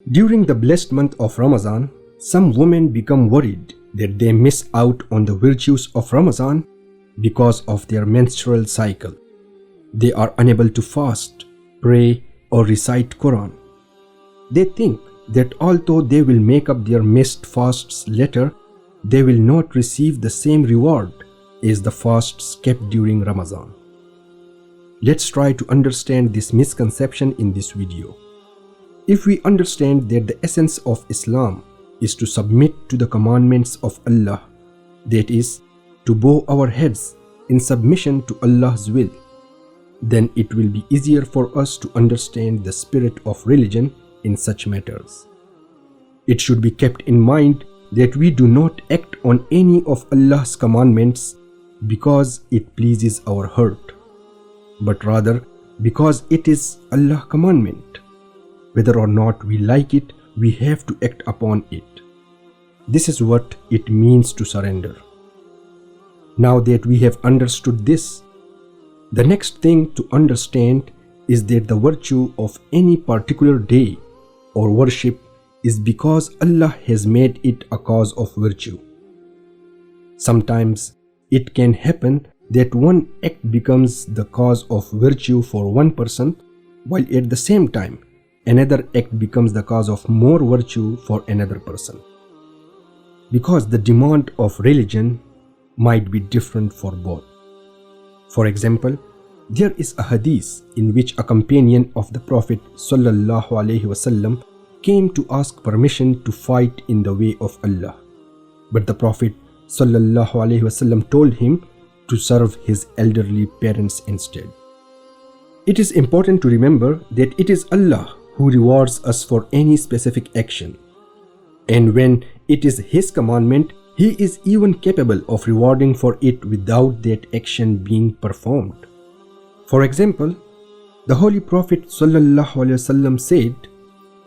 During the blessed month of Ramadan, some women become worried that they miss out on the virtues of Ramadan because of their menstrual cycle. They are unable to fast, pray, or recite Quran. They think that although they will make up their missed fasts later, they will not receive the same reward as the fasts kept during Ramadan. Let's try to understand this misconception in this video. If we understand that the essence of Islam is to submit to the commandments of Allah, that is, to bow our heads in submission to Allah's will, then it will be easier for us to understand the spirit of religion in such matters. It should be kept in mind that we do not act on any of Allah's commandments because it pleases our heart, but rather because it is Allah's commandment. Whether or not we like it, we have to act upon it. This is what it means to surrender. Now that we have understood this, the next thing to understand is that the virtue of any particular day or worship is because Allah has made it a cause of virtue. Sometimes it can happen that one act becomes the cause of virtue for one person, while at the same time another act becomes the cause of more virtue for another person. Because the demand of religion might be different for both. For example, there is a hadith in which a companion of the Prophet ﷺ came to ask permission to fight in the way of Allah. But the Prophet ﷺ told him to serve his elderly parents instead. It is important to remember that it is Allah who rewards us for any specific action. And when it is His commandment, He is even capable of rewarding for it without that action being performed. For example, the Holy Prophet ﷺ said,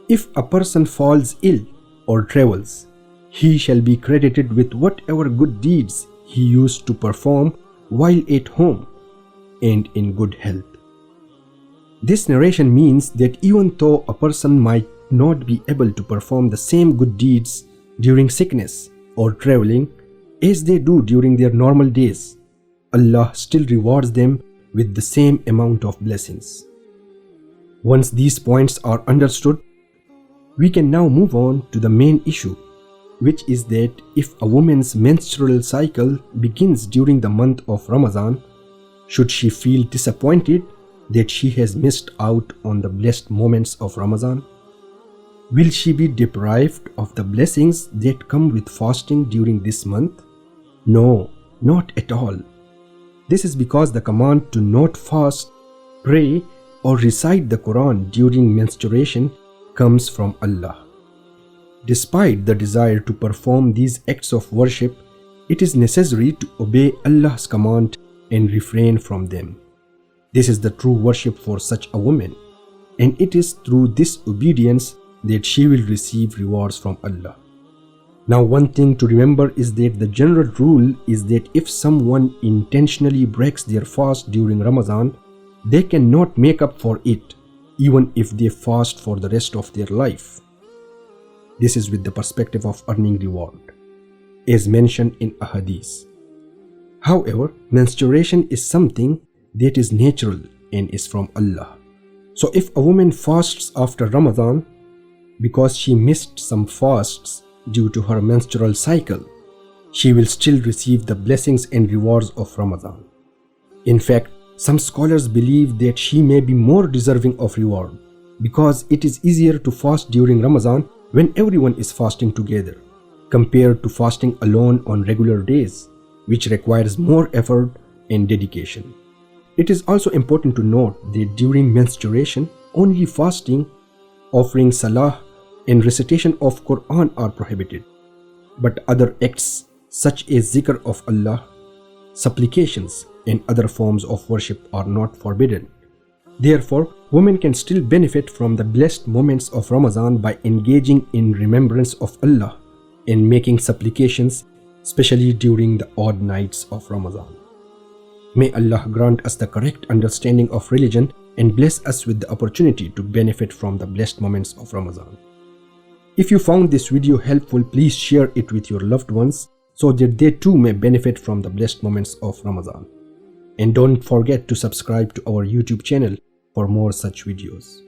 "If a person falls ill or travels, he shall be credited with whatever good deeds he used to perform while at home and in good health." This narration means that even though a person might not be able to perform the same good deeds during sickness or traveling as they do during their normal days, Allah still rewards them with the same amount of blessings. Once these points are understood, we can now move on to the main issue, which is that if a woman's menstrual cycle begins during the month of Ramadan, should she feel disappointed that she has missed out on the blessed moments of Ramadan? Will she be deprived of the blessings that come with fasting during this month? No, not at all. This is because the command to not fast, pray, or recite the Quran during menstruation comes from Allah. Despite the desire to perform these acts of worship, it is necessary to obey Allah's command and refrain from them. This is the true worship for such a woman, and it is through this obedience that she will receive rewards from Allah. Now, one thing to remember is that the general rule is that if someone intentionally breaks their fast during Ramadan, they cannot make up for it, even if they fast for the rest of their life. This is with the perspective of earning reward, as mentioned in a hadith. However, menstruation is something that is natural and is from Allah. So if a woman fasts after Ramadan because she missed some fasts due to her menstrual cycle, she will still receive the blessings and rewards of Ramadan. In fact, some scholars believe that she may be more deserving of reward because it is easier to fast during Ramadan when everyone is fasting together, compared to fasting alone on regular days, which requires more effort and dedication. It is also important to note that during menstruation, only fasting, offering salah, and recitation of Quran are prohibited, but other acts such as zikr of Allah, supplications, and other forms of worship are not forbidden. Therefore, women can still benefit from the blessed moments of Ramadan by engaging in remembrance of Allah and making supplications, especially during the odd nights of Ramadan. May Allah grant us the correct understanding of religion and bless us with the opportunity to benefit from the blessed moments of Ramadan. If you found this video helpful, please share it with your loved ones so that they too may benefit from the blessed moments of Ramadan. And don't forget to subscribe to our YouTube channel for more such videos.